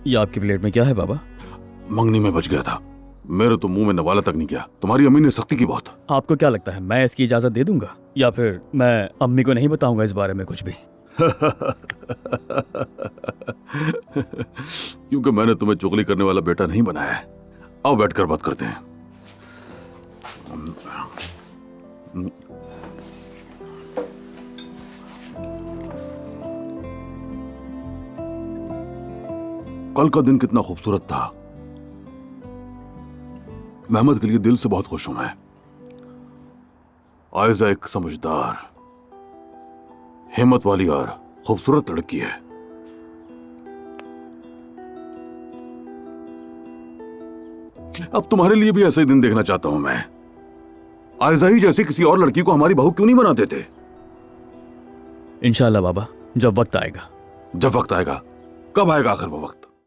ये आपकी प्लेट में क्या है बाबा? मंगनी में बच गया था, मेरे तो मुंह में नवाला तक नहीं गया। तुम्हारी अम्मी ने सख्ती की बहुत। आपको क्या लगता है मैं इसकी इजाजत दे दूंगा, या फिर मैं अम्मी को नहीं बताऊंगा इस बारे में कुछ भी? क्योंकि मैंने तुम्हें चुगली करने वाला बेटा नहीं बनाया है। आओ बैठकर बात करते हैं। कल का दिन कितना खूबसूरत था। महमद के लिए दिल से बहुत खुश हूं मैं। आयजा एक समझदार, हिम्मत वाली और खूबसूरत लड़की है। अब तुम्हारे लिए भी ऐसा ही दिन देखना चाहता हूं मैं। आयजा ही जैसी किसी और लड़की को हमारी बहू क्यों नहीं बना देते? इंशाल्लाह बाबा, जब वक्त आएगा। जब वक्त आएगा? कब आएगा आखिर वो वक्त?